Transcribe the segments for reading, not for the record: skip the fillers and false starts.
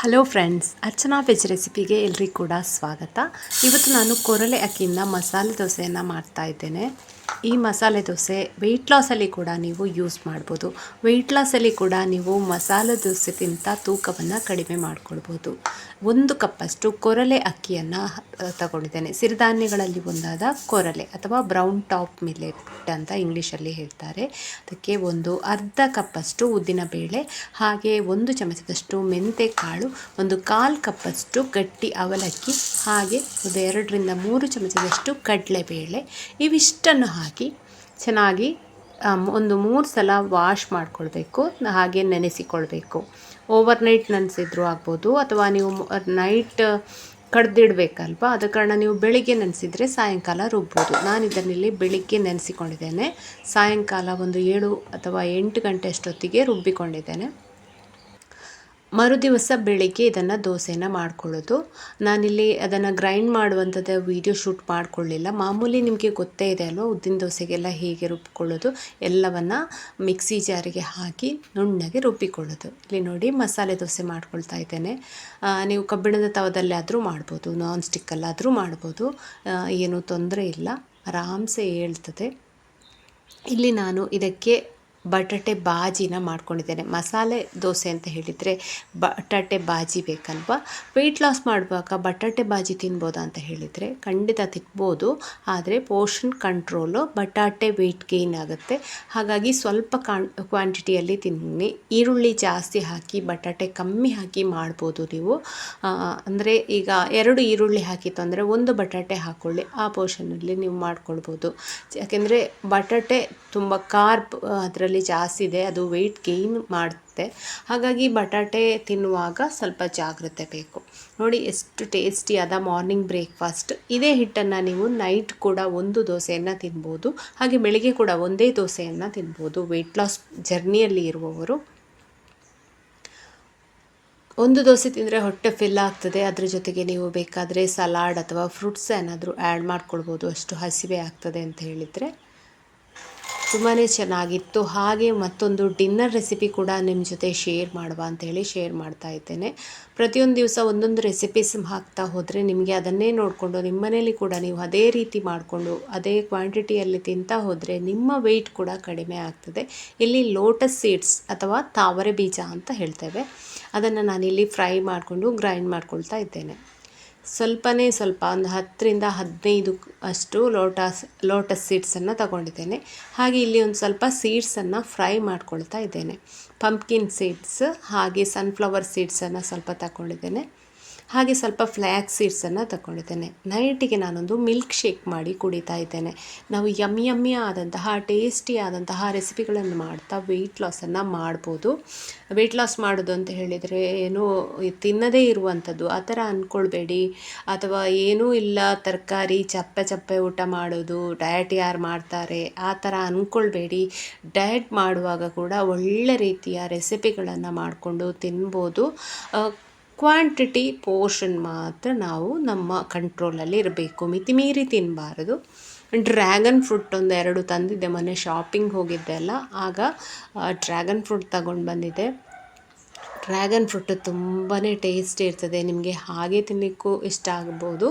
Hello friends, Archana veg ರೆಸಿಪಿಗೆ ಎಲ್ರಿಗೂ ಕೂಡ ಸ್ವಾಗತ. ಇವತ್ತು ನಾನು ಕೊರಲೆ ಅಕ್ಕಿಯಿಂದ ಮಸಾಲೆ ದೋಸೆಯನ್ನು ಮಾಡ್ತಾ ಇದ್ದೇನೆ. ಈ ಮಸಾಲೆ ದೋಸೆ ವೆಯ್ಟ್ ಲಾಸಲ್ಲಿ ಕೂಡ ನೀವು ಯೂಸ್ ಮಾಡ್ಬೋದು. ವೆಯ್ಟ್ ಲಾಸಲ್ಲಿ ಕೂಡ ನೀವು ಮಸಾಲೆ ದೋಸೆ ತಿಂತ ತೂಕವನ್ನು ಕಡಿಮೆ ಮಾಡ್ಕೊಳ್ಬೋದು. 1 ಕಪ್ಪಷ್ಟು ಕೊರಲೆ ಅಕ್ಕಿಯನ್ನು ತಗೊಂಡಿದ್ದೇನೆ. ಸಿರಿಧಾನ್ಯಗಳಲ್ಲಿ ಒಂದಾದ ಕೊರಲೆ ಅಥವಾ ಬ್ರೌನ್ ಟಾಪ್ ಮಿಲೆಟ್ ಅಂತ ಇಂಗ್ಲೀಷಲ್ಲಿ ಹೇಳ್ತಾರೆ. ಅದಕ್ಕೆ ಅರ್ಧ ಕಪ್ಪಷ್ಟು ಉದ್ದಿನಬೇಳೆ, ಹಾಗೆ 1 ಚಮಚದಷ್ಟು ಮೆಂತೆ ಕಾಳು, 1/4 ಕಪ್ಪಷ್ಟು ಗಟ್ಟಿ ಅವಲಕ್ಕಿ, ಹಾಗೆ 2 ರಿಂದ 3 ಚಮಚದಷ್ಟು ಕಡಲೆಬೇಳೆ, ಇವಿಷ್ಟನ್ನು ಹಾಕಿ ಚೆನ್ನಾಗಿ 3 ಸಲ ವಾಶ್ ಮಾಡಿಕೊಳ್ಬೇಕು. ಹಾಗೆ ನೆನೆಸಿಕೊಳ್ಬೇಕು. ಓವರ್ನೈಟ್ ನೆನೆಸಿದ್ರೂ ಆಗ್ಬೋದು, ಅಥವಾ ನೀವು ನೈಟ್ ಕಡ್ದಿಡಬೇಕಲ್ವ, ಆದ ಕಾರಣ ನೀವು ಬೆಳಿಗ್ಗೆ ನೆನೆಸಿದರೆ ಸಾಯಂಕಾಲ ರುಬ್ಬೋದು. ನಾನು ಇದನ್ನಿಲ್ಲಿ ಬೆಳಿಗ್ಗೆ ನೆನೆಸಿಕೊಂಡಿದ್ದೇನೆ. ಸಾಯಂಕಾಲ 7 ಅಥವಾ 8 ಗಂಟೆ ಅಷ್ಟೊತ್ತಿಗೆ ರುಬ್ಬಿಕೊಂಡಿದ್ದೇನೆ. ಮರುದಿವಸ ಬೆಳಿಗ್ಗೆ ಇದನ್ನು ದೋಸೆಯನ್ನು ಮಾಡ್ಕೊಳ್ಳೋದು. ನಾನಿಲ್ಲಿ ಅದನ್ನು ಗ್ರೈಂಡ್ ಮಾಡುವಂಥದ್ದು ವೀಡಿಯೋ ಶೂಟ್ ಮಾಡಿಕೊಳ್ಳಿಲ್ಲ. ಮಾಮೂಲಿ ನಿಮಗೆ ಗೊತ್ತೇ ಇದೆ ಅಲ್ವ, ಉದ್ದಿನ ದೋಸೆಗೆಲ್ಲ ಹೇಗೆ ರುಬ್ಕೊಳ್ಳೋದು, ಎಲ್ಲವನ್ನು ಮಿಕ್ಸಿ ಜಾರಿಗೆ ಹಾಕಿ ನುಣ್ಣಗೆ ರುಬ್ಬಿಕೊಳ್ಳೋದು. ಇಲ್ಲಿ ನೋಡಿ, ಮಸಾಲೆ ದೋಸೆ ಮಾಡ್ಕೊಳ್ತಾ ಇದ್ದೇನೆ. ನೀವು ಕಬ್ಬಿಣದ ತವದಲ್ಲಿ ಆದರೂ ಮಾಡ್ಬೋದು, ನಾನ್ ಸ್ಟಿಕ್ಕಲ್ಲಾದರೂ ಮಾಡ್ಬೋದು, ಏನೂ ತೊಂದರೆ ಇಲ್ಲ, ಆರಾಮ್ಸೆ ಹೇಳ್ತದೆ. ಇಲ್ಲಿ ನಾನು ಇದಕ್ಕೆ ಬಟಾಟೆ ಬಾಜಿನ ಮಾಡ್ಕೊಂಡಿದ್ದೇನೆ. ಮಸಾಲೆ ದೋಸೆ ಅಂತ ಹೇಳಿದರೆ ಬಟಾಟೆ ಬಾಜಿ ಬೇಕಲ್ವ. ವೆಯ್ಟ್ ಲಾಸ್ ಮಾಡುವಾಗ ಬಟಾಟೆ ಬಾಜಿ ತಿನ್ಬೋದಾ ಅಂತ ಹೇಳಿದರೆ ಖಂಡಿತ ತಿನ್ಬೋದು, ಆದರೆ ಪೋರ್ಷನ್ ಕಂಟ್ರೋಲು, ಬಟಾಟೆ ವೆಯ್ಟ್ ಗೇನ್ ಆಗುತ್ತೆ. ಹಾಗಾಗಿ ಸ್ವಲ್ಪ ಕ್ವಾಂಟಿಟಿಯಲ್ಲಿ ತಿನ್ನಿ. ಈರುಳ್ಳಿ ಜಾಸ್ತಿ ಹಾಕಿ ಬಟಾಟೆ ಕಮ್ಮಿ ಹಾಕಿ ಮಾಡ್ಬೋದು ನೀವು. ಅಂದರೆ ಈಗ 2 ಈರುಳ್ಳಿ ಹಾಕಿತ್ತು ಅಂದರೆ 1 ಬಟಾಟೆ ಹಾಕ್ಕೊಳ್ಳಿ, ಆ ಪೋರ್ಷನಲ್ಲಿ ನೀವು ಮಾಡ್ಕೊಳ್ಬೋದು. ಯಾಕೆಂದರೆ ಬಟಾಟೆ ತುಂಬ ಕಾರ್ಬ್ ಅದರಲ್ಲಿ ಜಾಸ್ತಿ ಇದೆ, ಅದು ವೆಯ್ಟ್ ಗೇನ್ ಮಾಡುತ್ತೆ. ಹಾಗಾಗಿ ಬಟಾಟೆ ತಿನ್ನುವಾಗ ಸ್ವಲ್ಪ ಜಾಗ್ರತೆ ಬೇಕು. ನೋಡಿ ಎಷ್ಟು ಟೇಸ್ಟಿಯಾದ ಮಾರ್ನಿಂಗ್ ಬ್ರೇಕ್ಫಾಸ್ಟ್. ಇದೇ ಹಿಟ್ಟನ್ನು ನೀವು ನೈಟ್ ಕೂಡ 1 ದೋಸೆಯನ್ನು ತಿನ್ಬೋದು, ಹಾಗೆ ಬೆಳಿಗ್ಗೆ ಕೂಡ ಒಂದೇ ದೋಸೆಯನ್ನು ತಿನ್ಬೋದು. ವೆಯ್ಟ್ ಲಾಸ್ ಜರ್ನಿಯಲ್ಲಿ ಇರುವವರು 1 ದೋಸೆ ತಿಂದರೆ ಹೊಟ್ಟೆ ಫಿಲ್ ಆಗ್ತದೆ. ಅದ್ರ ಜೊತೆಗೆ ನೀವು ಬೇಕಾದರೆ ಸಲಾಡ್ ಅಥವಾ ಫ್ರೂಟ್ಸ್ ಏನಾದರೂ ಆ್ಯಡ್ ಮಾಡ್ಕೊಳ್ಬೋದು, ಅಷ್ಟು ಹಸಿವೆ ಆಗ್ತದೆ ಅಂತ ಹೇಳಿದರೆ. ತುಂಬಾ ಚೆನ್ನಾಗಿತ್ತು. ಹಾಗೆ ಮತ್ತೊಂದು ಡಿನ್ನರ್ ರೆಸಿಪಿ ಕೂಡ ನಿಮ್ಮ ಜೊತೆ ಶೇರ್ ಮಾಡುವ ಅಂಥೇಳಿ ಶೇರ್ ಮಾಡ್ತಾ ಇದ್ದೇನೆ. ಪ್ರತಿಯೊಂದು ದಿವಸ ಒಂದೊಂದು ರೆಸಿಪೀಸ್ ಹಾಕ್ತಾ ಹೋದರೆ ನಿಮಗೆ ಅದನ್ನೇ ನೋಡಿಕೊಂಡು ನಿಮ್ಮ ಮನೇಲಿ ಕೂಡ ನೀವು ಅದೇ ರೀತಿ ಮಾಡಿಕೊಂಡು ಅದೇ ಕ್ವಾಂಟಿಟಿಯಲ್ಲಿ ತಿಂತಾ ಹೋದರೆ ನಿಮ್ಮ ವೆಯ್ಟ್ ಕೂಡ ಕಡಿಮೆ ಆಗ್ತದೆ. ಇಲ್ಲಿ ಲೋಟಸ್ ಸೀಡ್ಸ್ ಅಥವಾ ತಾವರೆ ಬೀಜ ಅಂತ ಹೇಳ್ತೇವೆ, ಅದನ್ನು ನಾನಿಲ್ಲಿ ಫ್ರೈ ಮಾಡಿಕೊಂಡು ಗ್ರೈಂಡ್ ಮಾಡ್ಕೊಳ್ತಾ ಇದ್ದೇನೆ. ಸ್ವಲ್ಪ ಒಂದು 10 ರಿಂದ 15 ಅಷ್ಟು ಲೋಟಸ್ ಸೀಡ್ಸನ್ನು ತಗೊಂಡಿದ್ದೇನೆ. ಹಾಗೆ ಇಲ್ಲಿ ಒಂದು ಸ್ವಲ್ಪ ಸೀಡ್ಸನ್ನು ಫ್ರೈ ಮಾಡ್ಕೊಳ್ತಾ ಇದ್ದೇನೆ. ಪಂಪ್ಕಿನ್ ಸೀಡ್ಸ್ ಹಾಗೆ ಸನ್ಫ್ಲವರ್ ಸೀಡ್ಸನ್ನು ಸ್ವಲ್ಪ ತಗೊಂಡಿದ್ದೇನೆ. ಹಾಗೆ ಸ್ವಲ್ಪ ಫ್ಲ್ಯಾಕ್ಸ್ ಸೀಡ್ಸನ್ನು ತಗೊಂಡಿದ್ದೇನೆ. ನೈಟಿಗೆ ನಾನೊಂದು ಮಿಲ್ಕ್ ಶೇಕ್ ಮಾಡಿ ಕುಡಿತಾ ಇದ್ದೇನೆ. ನಾವು ಯಮ್ಮಿ ಆದಂತಹ ಟೇಸ್ಟಿ ಆದಂತಹ ರೆಸಿಪಿಗಳನ್ನು ಮಾಡ್ತಾ ವೆಯ್ಟ್ ಲಾಸನ್ನು ಮಾಡ್ಬೋದು. ವೆಯ್ಟ್ ಲಾಸ್ ಮಾಡೋದು ಅಂತ ಹೇಳಿದರೆ ಏನೂ ತಿನ್ನದೇ ಇರುವಂಥದ್ದು ಆ ಥರ ಅಂದ್ಕೊಳ್ಬೇಡಿ, ಅಥವಾ ಏನೂ ಇಲ್ಲ ತರಕಾರಿ ಚಪ್ಪೆ ಊಟ ಮಾಡೋದು, ಡಯಟ್ ಯಾರು ಮಾಡ್ತಾರೆ ಆ ಥರ ಅಂದ್ಕೊಳ್ಬೇಡಿ. ಡಯಟ್ ಮಾಡುವಾಗ ಕೂಡ ಒಳ್ಳೆ ರೀತಿಯ ರೆಸಿಪಿಗಳನ್ನು ಮಾಡಿಕೊಂಡು ತಿನ್ಬೋದು. ಕ್ವಾಂಟಿಟಿ ಪೋರ್ಷನ್ ಮಾತ್ರ ನಾವು ನಮ್ಮ ಕಂಟ್ರೋಲಲ್ಲಿ ಇರಬೇಕು, ಮಿತಿಮೀರಿ ತಿನ್ನಬಾರದು. ಡ್ರ್ಯಾಗನ್ ಫ್ರೂಟ್ 2 ತಂದಿದ್ದೆ, ಮೊನ್ನೆ ಶಾಪಿಂಗ್ ಹೋಗಿದ್ದೆ ಅಲ್ಲ, ಆಗ ಡ್ರ್ಯಾಗನ್ ಫ್ರೂಟ್ ತಗೊಂಡು ಬಂದಿದ್ದೆ. ಡ್ರ್ಯಾಗನ್ ಫ್ರೂಟ್ ತುಂಬಾ ಟೇಸ್ಟಿ ಇರ್ತದೆ. ನಿಮಗೆ ಹಾಗೆ ತಿನ್ನಲಿಕ್ಕೂ ಇಷ್ಟ ಆಗ್ಬೋದು,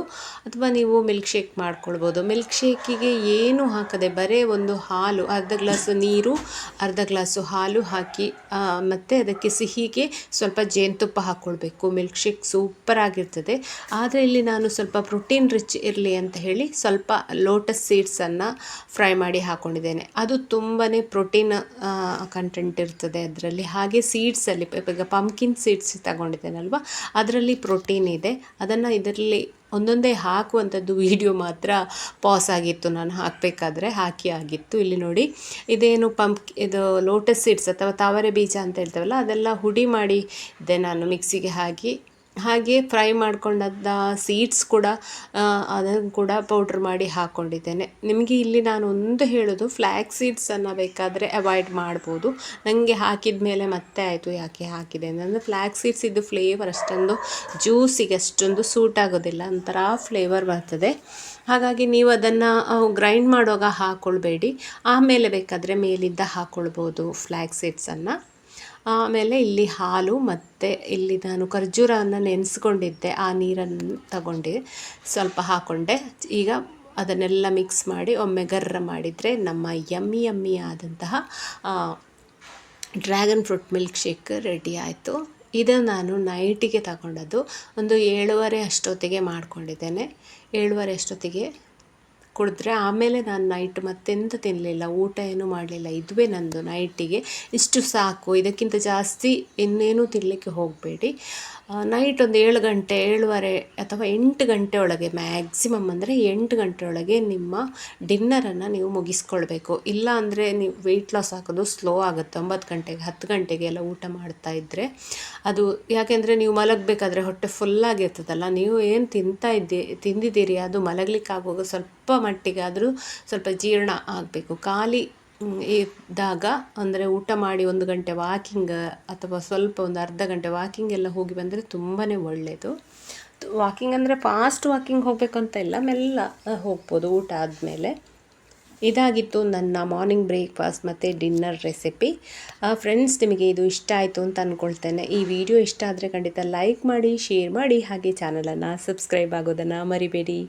ಅಥವಾ ನೀವು ಮಿಲ್ಕ್ ಶೇಕ್ ಮಾಡ್ಕೊಳ್ಬೋದು. ಮಿಲ್ಕ್ ಶೇಕಿಗೆ ಏನು ಹಾಕದೆ ಬರೀ ಒಂದು ಹಾಲು, ಅರ್ಧ ಗ್ಲಾಸು ನೀರು, ಅರ್ಧ ಗ್ಲಾಸು ಹಾಲು ಹಾಕಿ ಮತ್ತು ಅದಕ್ಕೆ ಸಿಹಿಗೆ ಸ್ವಲ್ಪ ಜೇನುತುಪ್ಪ ಹಾಕ್ಕೊಳ್ಬೇಕು. ಮಿಲ್ಕ್ ಶೇಕ್ ಸೂಪರ್ ಆಗಿರ್ತದೆ. ಆದರೆ ಇಲ್ಲಿ ನಾನು ಸ್ವಲ್ಪ ಪ್ರೋಟೀನ್ ರಿಚ್ ಇರಲಿ ಅಂತ ಹೇಳಿ ಸ್ವಲ್ಪ ಲೋಟಸ್ ಸೀಡ್ಸನ್ನು ಫ್ರೈ ಮಾಡಿ ಹಾಕ್ಕೊಂಡಿದ್ದೇನೆ. ಅದು ತುಂಬಾ ಪ್ರೋಟೀನ್ ಕಂಟೆಂಟ್ ಇರ್ತದೆ ಅದರಲ್ಲಿ. ಹಾಗೆ ಸೀಡ್ಸಲ್ಲಿ ಈಗ ಪಂಪ್ಕಿನ್ ಸೀಡ್ಸ್ ತಗೊಂಡಿದ್ದೇನಲ್ವ, ಅದರಲ್ಲಿ ಪ್ರೋಟೀನ್ ಇದೆ. ಅದನ್ನು ಇದರಲ್ಲಿ ಒಂದೊಂದೇ ಹಾಕುವಂಥದ್ದು ವಿಡಿಯೋ ಮಾತ್ರ ಪಾಸ್ ಆಗಿತ್ತು, ನಾನು ಹಾಕಬೇಕಾದ್ರೆ ಹಾಕಿ ಆಗಿತ್ತು. ಇಲ್ಲಿ ನೋಡಿ, ಇದೇನು ಇದು ಲೋಟಸ್ ಸೀಡ್ಸ್ ಅಥವಾ ತಾವರೆ ಬೀಜ ಅಂತ ಹೇಳ್ತೇವಲ್ಲ, ಅದೆಲ್ಲ ಹುಡಿ ಮಾಡಿದ್ದೆ ನಾನು ಮಿಕ್ಸಿಗೆ ಹಾಗೆ ಫ್ರೈ ಮಾಡ್ಕೊಂಡಂಥ ಸೀಡ್ಸ್ ಕೂಡ ಅದನ್ನು ಕೂಡ ಪೌಡ್ರ್ ಮಾಡಿ ಹಾಕ್ಕೊಂಡಿದ್ದೇನೆ. ನಿಮಗೆ ಇಲ್ಲಿ ನಾನು ಒಂದು ಹೇಳೋದು, ಫ್ಲ್ಯಾಕ್ಸ್ ಸೀಡ್ಸನ್ನು ಬೇಕಾದರೆ ಅವಾಯ್ಡ್ ಮಾಡ್ಬೋದು. ನನಗೆ ಹಾಕಿದ ಮೇಲೆ ಮತ್ತೆ ಆಯಿತು ಯಾಕೆ ಹಾಕಿದೆ ಅಂದರೆ, ಫ್ಲ್ಯಾಕ್ಸ್ ಸೀಡ್ಸ್ ಇದು ಫ್ಲೇವರ್ ಅಷ್ಟೊಂದು ಜ್ಯೂಸಿಗೆ ಅಷ್ಟೊಂದು ಸೂಟ್ ಆಗೋದಿಲ್ಲ, ಒಂಥರ ಫ್ಲೇವರ್ ಬರ್ತದೆ. ಹಾಗಾಗಿ ನೀವು ಅದನ್ನು ಗ್ರೈಂಡ್ ಮಾಡುವಾಗ ಹಾಕ್ಕೊಳ್ಬೇಡಿ, ಆಮೇಲೆ ಬೇಕಾದರೆ ಮೇಲಿಂದ ಹಾಕ್ಕೊಳ್ಬೋದು ಫ್ಲ್ಯಾಕ್ಸ್ ಸೀಡ್ಸನ್ನು. ಆಮೇಲೆ ಇಲ್ಲಿ ಹಾಲು ಮತ್ತು ಇಲ್ಲಿ ನಾನು ಖರ್ಜೂರವನ್ನು ನೆನೆಸ್ಕೊಂಡಿದ್ದೆ, ಆ ನೀರನ್ನು ತಗೊಂಡು ಸ್ವಲ್ಪ ಹಾಕ್ಕೊಂಡೆ. ಈಗ ಅದನ್ನೆಲ್ಲ ಮಿಕ್ಸ್ ಮಾಡಿ ಒಮ್ಮೆ ಗರ್ರ ಮಾಡಿದರೆ ನಮ್ಮ ಯಮ್ಮಿ ಆದಂತಹ dragon fruit milkshake ready ಆಯಿತು. ಇದು ನಾನು ನೈಟಿಗೆ ತಗೊಂಡದ್ದು. ಒಂದು 7:30 ಅಷ್ಟೊತ್ತಿಗೆ ಮಾಡ್ಕೊಂಡಿದ್ದೇನೆ. 7:30 ಅಷ್ಟೊತ್ತಿಗೆ ಕುಡಿದ್ರೆ ಆಮೇಲೆ ನಾನು ನೈಟ್ ಮತ್ತೆಂತ ತಿನ್ನಲಿಲ್ಲ, ಊಟ ಏನೂ ಮಾಡಲಿಲ್ಲ. ಇದುವೇ ನಂದು ನೈಟಿಗೆ. ಇಷ್ಟು ಸಾಕು, ಇದಕ್ಕಿಂತ ಜಾಸ್ತಿ ಇನ್ನೇನು ತಿನ್ನಲಿಕ್ಕೆ ಹೋಗಬೇಡಿ. ನೈಟ್ ಒಂದು 7 ಗಂಟೆ 7:30 ಅಥವಾ 8 ಗಂಟೆ ಒಳಗೆ, ಮ್ಯಾಕ್ಸಿಮಮ್ ಅಂದರೆ 8 ಗಂಟೆ ಒಳಗೆ ನಿಮ್ಮ ಡಿನ್ನರನ್ನು ನೀವು ಮುಗಿಸ್ಕೊಳ್ಬೇಕು. ಇಲ್ಲ ಅಂದರೆ ನೀವು ವೆಯ್ಟ್ ಲಾಸ್ ಆಗೋದು ಸ್ಲೋ ಆಗುತ್ತೆ. 9 ಗಂಟೆಗೆ 10 ಗಂಟೆಗೆ ಎಲ್ಲ ಊಟ ಮಾಡ್ತಾ ಇದ್ದರೆ ಅದು, ಯಾಕೆಂದರೆ ನೀವು ಮಲಗಬೇಕಾದ್ರೆ ಹೊಟ್ಟೆ ಫುಲ್ಲಾಗಿರ್ತದಲ್ಲ, ನೀವು ಏನು ತಿಂದಿದ್ದೀರಿ ಅದು ಮಲಗಲಿಕ್ಕಾಗುವಾಗ ಸ್ವಲ್ಪ ಮಟ್ಟಿಗೆ ಆದರೂ ಸ್ವಲ್ಪ ಜೀರ್ಣ ಆಗಬೇಕು. ಖಾಲಿ ಇದ್ದಾಗ ಅಂದರೆ ಊಟ ಮಾಡಿ 1 ಗಂಟೆ ವಾಕಿಂಗ್ ಅಥವಾ ಸ್ವಲ್ಪ ಒಂದು ಅರ್ಧ ಗಂಟೆ ವಾಕಿಂಗ್ ಎಲ್ಲ ಹೋಗಿ ಬಂದರೆ ತುಂಬಾ ಒಳ್ಳೆಯದು. ವಾಕಿಂಗ್ ಅಂದರೆ ಫಾಸ್ಟ್ ವಾಕಿಂಗ್ ಹೋಗಬೇಕು ಅಂತ ಇಲ್ಲ, ಮೆಲ್ಲ ಹೋಗ್ಬೋದು ಊಟ ಆದಮೇಲೆ. ಇದಾಗಿತ್ತು ನನ್ನ ಮಾರ್ನಿಂಗ್ ಬ್ರೇಕ್ಫಾಸ್ಟ್ ಮತ್ತು ಡಿನ್ನರ್ ರೆಸಿಪಿ. ಫ್ರೆಂಡ್ಸ್, ನಿಮಗೆ ಇದು ಇಷ್ಟ ಆಯಿತು ಅಂತ ಅಂದ್ಕೊಳ್ತೇನೆ. ಈ ವಿಡಿಯೋ ಇಷ್ಟ ಆದರೆ ಖಂಡಿತ ಲೈಕ್ ಮಾಡಿ, ಶೇರ್ ಮಾಡಿ, ಹಾಗೆ ಚಾನಲನ್ನು ಸಬ್ಸ್ಕ್ರೈಬ್ ಆಗೋದನ್ನು ಮರಿಬೇಡಿ.